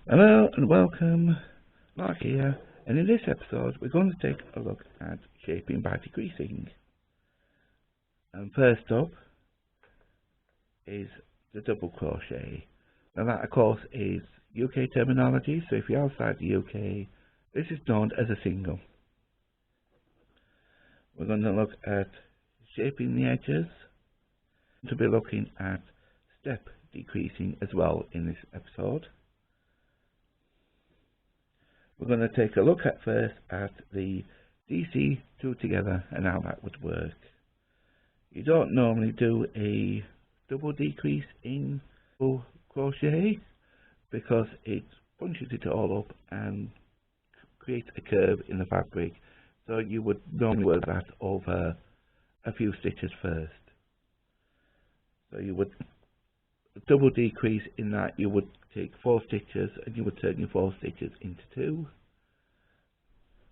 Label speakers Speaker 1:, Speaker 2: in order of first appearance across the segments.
Speaker 1: Hello and welcome, Mark here, and in this episode we're going to take a look at shaping by decreasing. And first up is the double crochet. Now that of course is UK terminology, so if you're outside the UK this is known as a single. We're going to look at shaping the edges, to be looking at step decreasing as well in this episode. We're going to take a look at first at the DC two together and how that would work. You don't normally do a double decrease in double crochet because it punches it all up and creates a curve in the fabric, so you would normally work that over a few stitches first. So you would double decrease in that you would take 4 stitches and you would turn your 4 stitches into 2.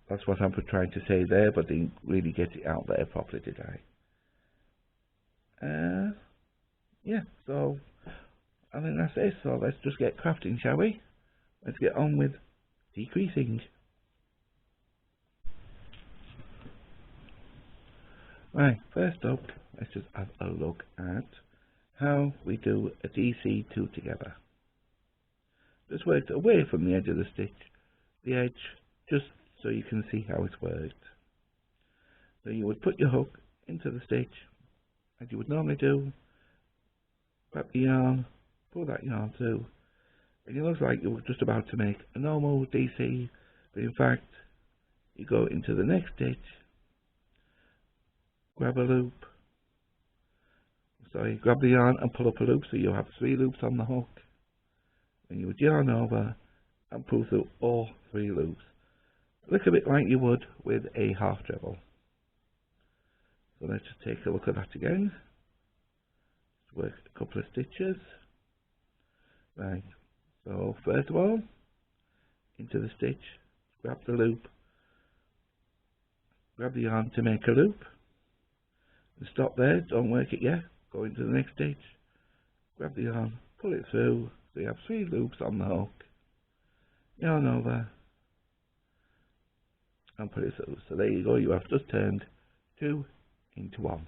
Speaker 1: That's what I'm trying to say there, but didn't really get it out there properly, did I? Yeah, so I think that's it. So let's just get crafting, shall we? Let's get on with decreasing. Right, first up, let's just have a look at how we do a DC2 together. Just worked away from the edge of the stitch, the edge, just so you can see how it's worked. So you would put your hook into the stitch, as you would normally do, grab the yarn, pull that yarn through, and it looks like you're just about to make a normal DC, but in fact, you go into the next stitch, grab a loop, grab the yarn and pull up a loop, so you'll have 3 loops on the hook. Then you would yarn over and pull through all 3 loops. A little bit like you would with a half treble. So let's just take a look at that again. Let's work a couple of stitches. Right, so first of all, into the stitch, grab the loop, grab the yarn to make a loop, and stop there, don't work it yet. Go into the next stitch, grab the yarn, pull it through, so you have 3 loops on the hook, yarn over, and put it through. So there you go, you have just turned 2 into 1.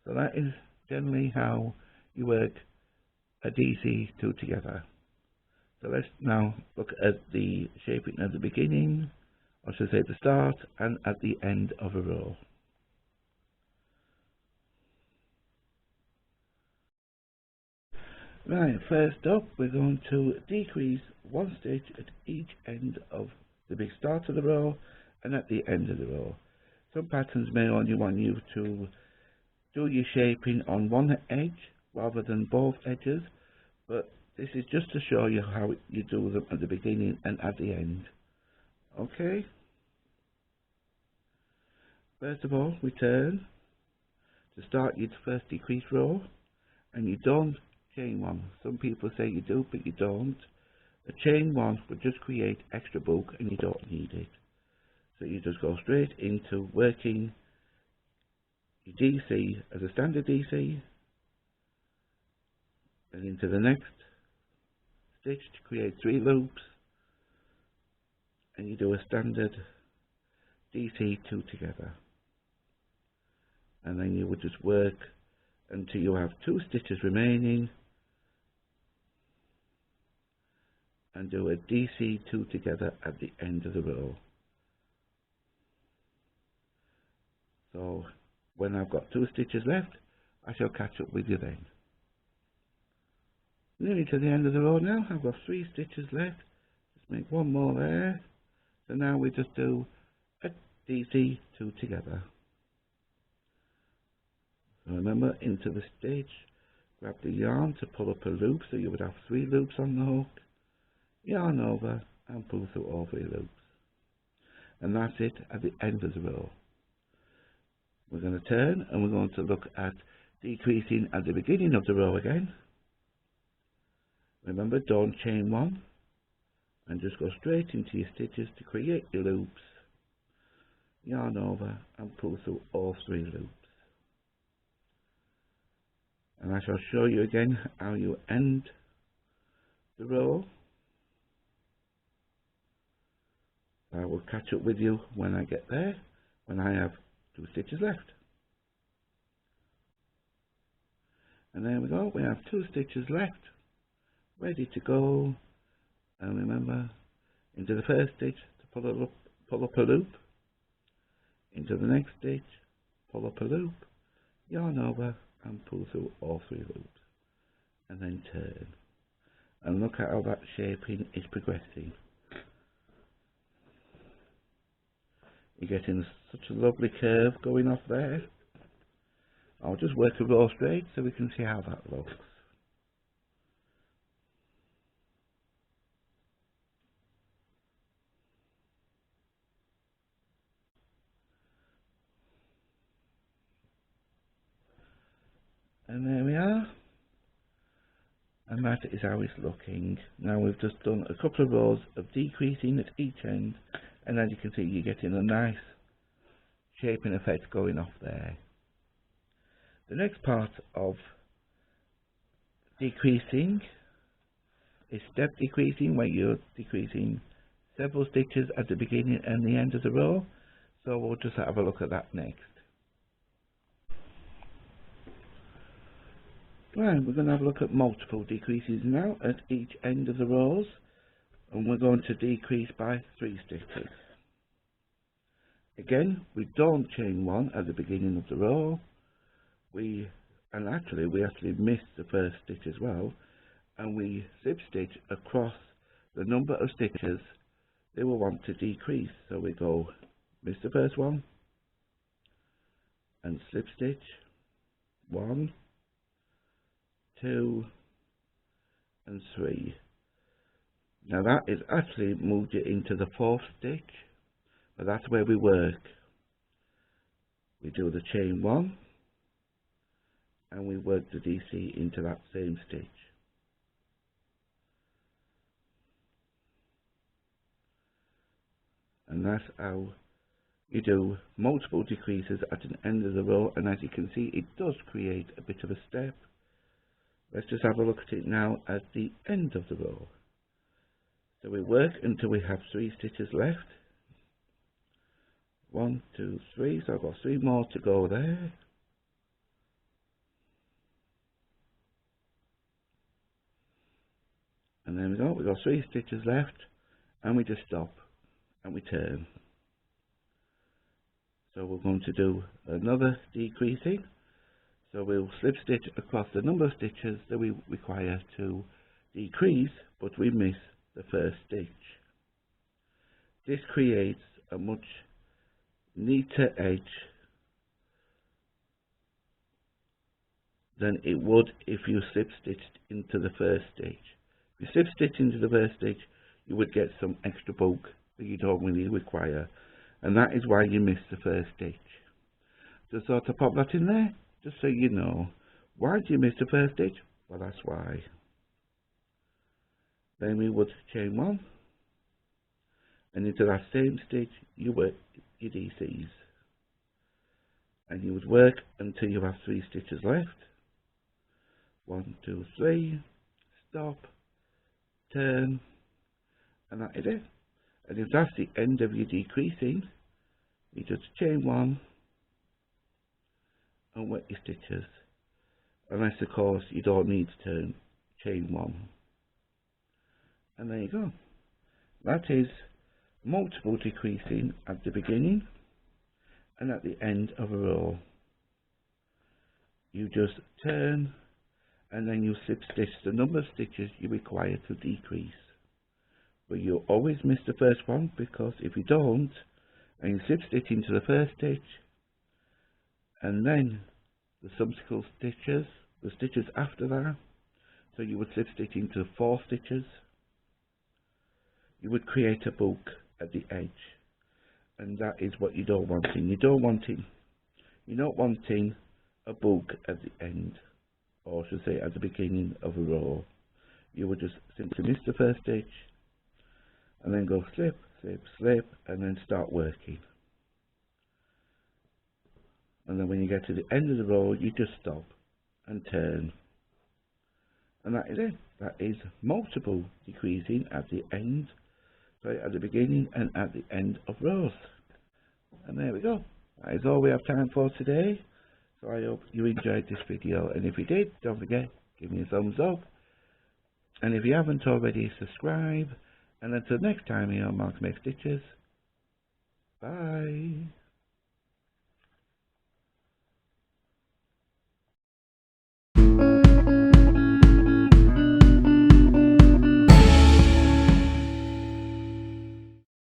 Speaker 1: So that is generally how you work a DC2 together. So let's now look at the shaping at the beginning, or should I say the start, and at the end of a row. Right, first up we're going to decrease 1 stitch at each end of the big start of the row and at the end of the row. Some patterns may only want you to do your shaping on one edge rather than both edges, but this is just to show you how you do them at the beginning and at the end. Okay? First of all, we turn to start your first decrease row, and you don't chain 1. Some people say you do, but you don't. A chain 1 would just create extra bulk and you don't need it. So you just go straight into working your DC as a standard DC, and into the next stitch to create 3 loops, and you do a standard DC2 together. And then you would just work until you have 2 stitches remaining, and do a DC2 together at the end of the row. So when I've got 2 stitches left, I shall catch up with you then. Nearly to the end of the row now. I've got 3 stitches left. Just make 1 more there. So now we just do a DC2 together. So remember, into the stitch, grab the yarn to pull up a loop, so you would have 3 loops on the hook, yarn over and pull through all 3 loops. And that's it at the end of the row. We're going to turn and we're going to look at decreasing at the beginning of the row again. Remember, don't chain 1 and just go straight into your stitches to create your loops, yarn over and pull through all 3 loops. And I shall show you again how you end the row. I will catch up with you when I get there, when I have 2 stitches left. And there we go, we have 2 stitches left, ready to go. And remember, into the first stitch to pull up a loop, into the next stitch, pull up a loop, yarn over and pull through all 3 loops, and then turn. And look at how that shaping is progressing. You're getting such a lovely curve going off there. I'll just work a row straight so we can see how that looks. And there we are. And that is how it's looking. Now we've just done a couple of rows of decreasing at each end, and as you can see, you're getting a nice shaping effect going off there. The next part of decreasing is step decreasing, where you're decreasing several stitches at the beginning and the end of the row. So we'll just have a look at that next. Right, we're going to have a look at multiple decreases now at each end of the rows, and we're going to decrease by 3 stitches. Again, we don't chain 1 at the beginning of the row. We actually missed the first stitch as well, and we slip stitch across the number of stitches they will want to decrease. So we go miss the first one and slip stitch 1, 2 and 3. Now that is actually moved it into the 4th stitch, but that's where we work. We do the chain 1 and we work the DC into that same stitch. And that's how you do multiple decreases at an end of the row, and as you can see, it does create a bit of a step. Let's just have a look at it now at the end of the row. So we work until we have 3 stitches left. 1, 2, 3, so I've got 3 more to go there. And there we go, we've got 3 stitches left, and we just stop and we turn. So we're going to do another decreasing. So we'll slip stitch across the number of stitches that we require to decrease, but we miss the first stitch. This creates a much neater edge than it would if you slip stitched into the first stitch. If you slip stitch into the first stitch, you would get some extra bulk that you don't really require, and that is why you miss the first stitch. Just sort of pop that in there, just so you know. Why do you miss the first stitch? Well, that's why. Then we would chain 1, and into that same stitch you work your DCs, and you would work until you have 3 stitches left. 1, 2, 3, stop, turn, and that is it. And if that's the end of your decreasing, you just chain 1 and work your stitches, unless of course you don't need to chain 1. And there you go. That is multiple decreasing at the beginning and at the end of a row. You just turn and then you slip stitch the number of stitches you require to decrease. But you always miss the first one, because if you don't, and you slip stitch into the first stitch and then the subsequent stitches, the stitches after that, so you would slip stitch into 4 stitches, you would create a bulk at the edge, and that is what you don't want. You're not wanting a bulk at the end, or I should say at the beginning of a row. You would just simply miss the first stitch and then go slip, slip, slip, and then start working. And then when you get to the end of the row, you just stop and turn. And that is it. That is multiple decreasing at the end. sorry, at the beginning and at the end of rows. And there we go. That is all we have time for today. So I hope you enjoyed this video, and if you did, don't forget, give me a thumbs up. And if you haven't already, subscribe. And until next time here on Mark Makes Stitches, bye.